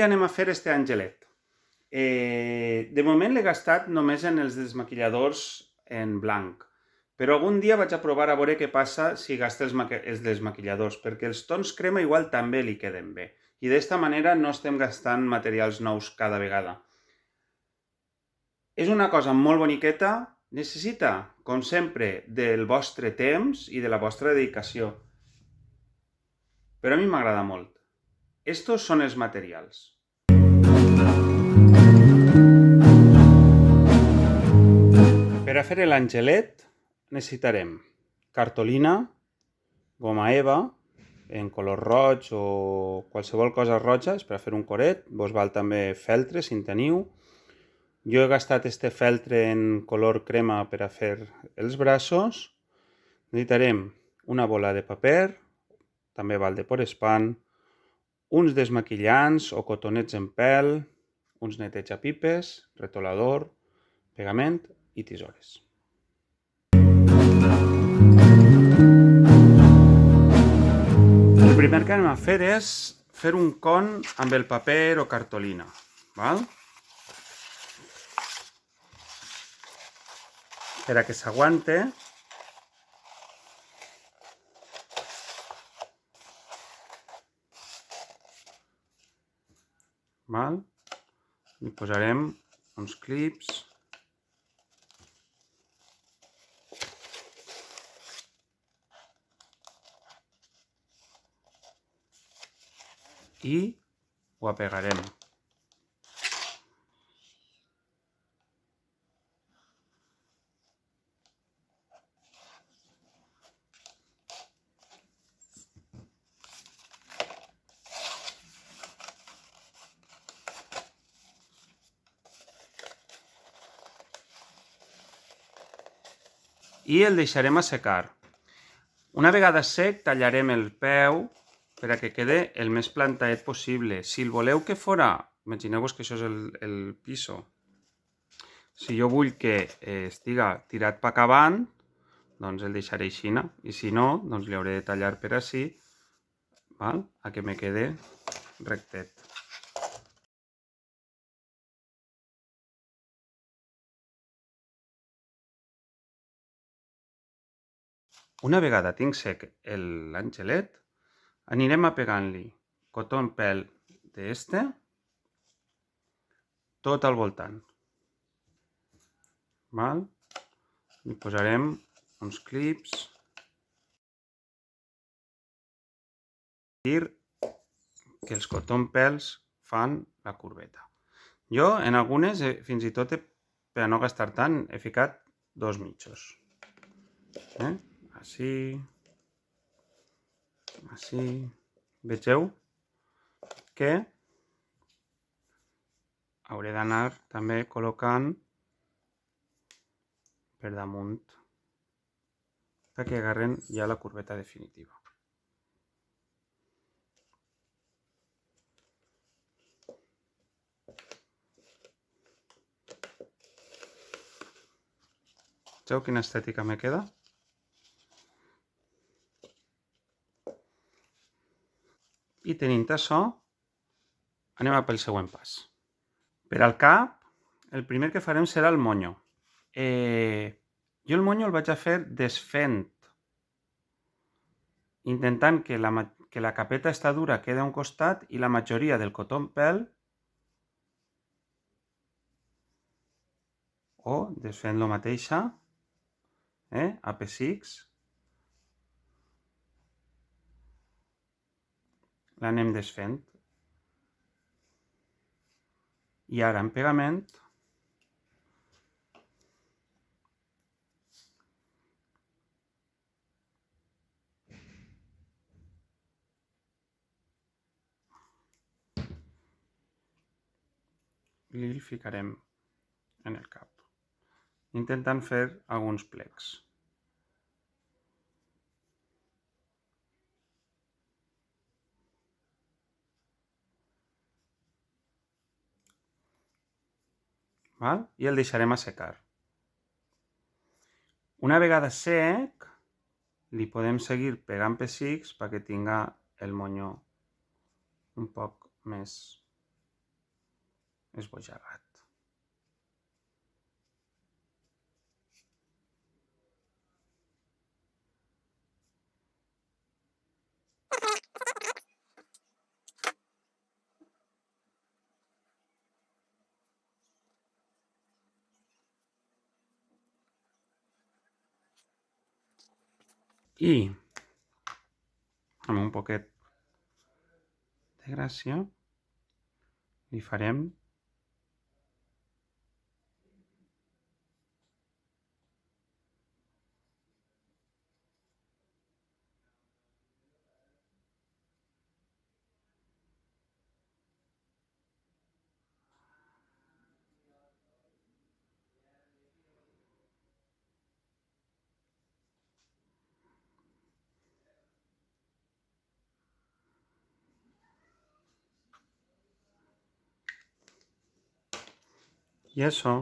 dia anem a fer este angelet. De moment l'he gastat només en els desmaquilladors en blanc, però algun dia vaig a provar a veure què passa si gasta els desmaquilladors, perquè els tons crema igual també li queden bé. I d'esta manera no estem gastant materials nous cada vegada. És una cosa molt boniqueta, necessita, com sempre, del vostre temps i de la vostra dedicació. Però a mi m'agrada molt. Estos són els materials. Per a fer l'angelet necessitarem cartolina, goma eva, en color roig o qualsevol cosa roja, és per a fer un coret. Vos val també feltre, si en teniu. Jo he gastat este feltre en color crema per a fer els braços. Necessitarem una bola de paper, també val de Porespan, uns desmaquillants o cotonets en pèl, uns netejapipes, retolador, pegament i tisores. El primer que anem a fer és fer un con amb el paper o cartolina, val? Per a que s'aguante, val? Hi posarem uns clips i ho apegarem. I el deixarem assecar. Una vegada sec, tallarem el peu per a que quede el més plantaet possible. Si el voleu que fora, imagineu-vos que això és el piso. Si jo vull que estiga tirat pa acabant, doncs el deixaré així, i si no, doncs li hauré de tallar per ací, val? A que me quede rectet. Una vegada tinc sec l'angelet, anirem apegant-li cotó en pèl d'este tot al voltant. Val? Hi posarem uns clips que els cotó en pèls fan la curveta. Jo en algunes, fins i tot per a no gastar tant, he ficat 2 mitjos. Així. Vegeu que hauré d'anar també col·locant per damunt perquè agarren ja la curveta definitiva. Vegeu quina estètica me queda? I tenint això, anem a pel següent pas. Per al cap, el primer que farem serà el monyo. Jo el monyo el vaig a fer desfent, intentant que la capeta està dura queda a un costat i la majoria del cotó en pèl, o desfent lo mateixa, a pessics, l'anem desfent. I ara en pegament li ficarem en el cap, intentant fer alguns plecs. Val? I el deixarem assecar. Una vegada sec, li podem seguir pegant pessics perquè tinga el monyo un poc més esbojarrat. I amb un poquet de gràcia li farem i això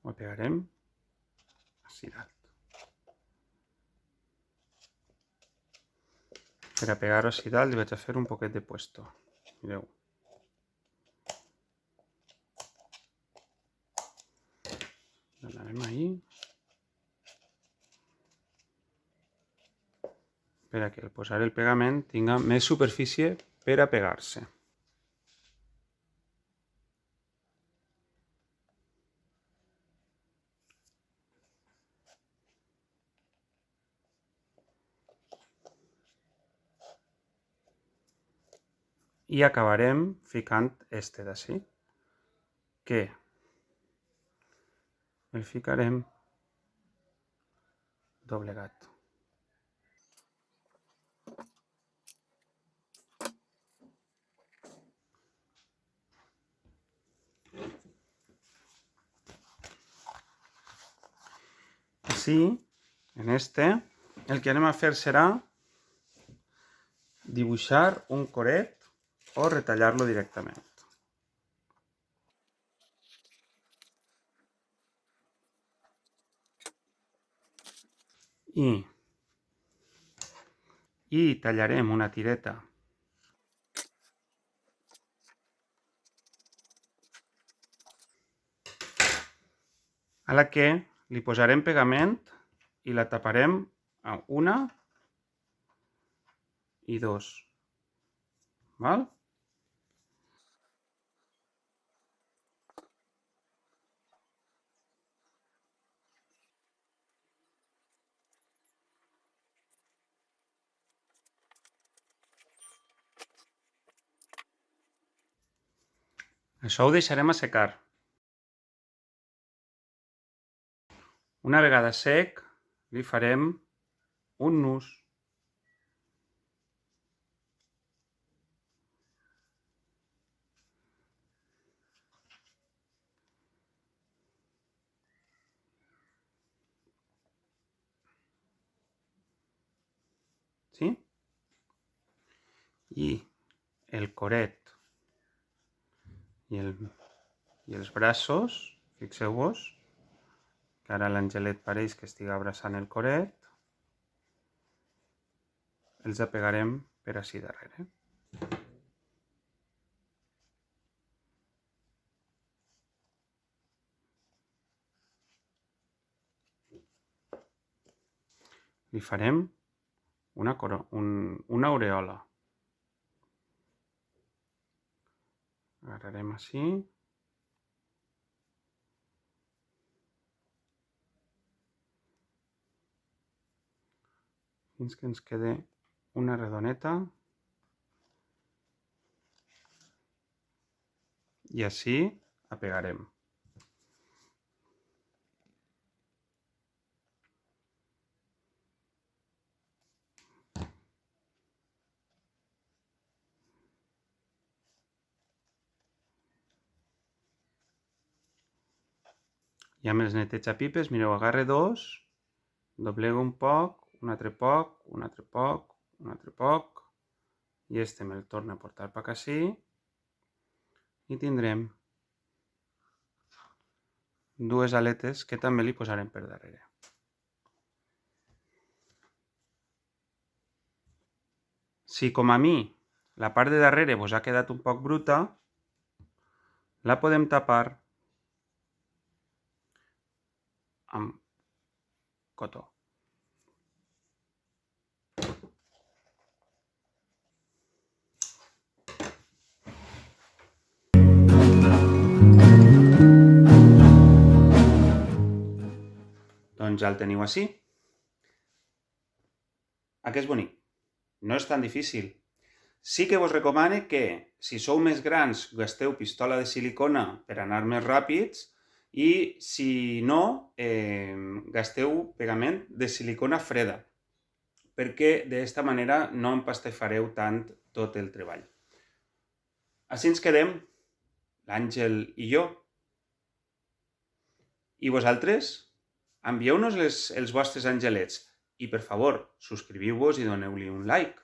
ho pegarem així dalt. Per a pegar-ho així dalt li vaig a fer un poquet de puesto. Mireu. Donarem ahí. Per a que al posar el pegament tinga més superfície per a pegar-se. I acabarem ficant este d'ací, que el ficarem doblegat. Així, en este, el que anem a fer serà dibuixar un coret o retallar-lo directament. I tallarem una tireta a la que li posarem pegament i la taparem a 1 i 2. Val? Això ho deixarem assecar. Una vegada sec, li farem un nus. Sí? I el coret i els braços, fixeu-vos, que ara l'Angelet pareix que estigui abraçant el coret, els apegarem per així darrere. Li farem una aureola. Agarrarem així. Fins que ens quede una redoneta. I així apegarem. I amb els netejapipes, mireu, agarre 2, doblego un poc, un altre poc, un altre poc, un altre poc, i este me'l torno a portar per ací, i tindrem dues aletes que també li posarem per darrere. Si com a mi la part de darrere vos ha quedat un poc bruta, la podem tapar amb cotó. Doncs ja el teniu així. A què és bonic? No és tan difícil. Sí que vos recomano que, si sou més grans, gasteu pistola de silicona per anar més ràpids i, si no, gasteu pegament de silicona freda, perquè d'aquesta manera no empastifareu tant tot el treball. Així ens quedem, l'Àngel i jo. I vosaltres? Envieu-nos els vostres angelets i, per favor, subscriviu-vos i doneu-li un like.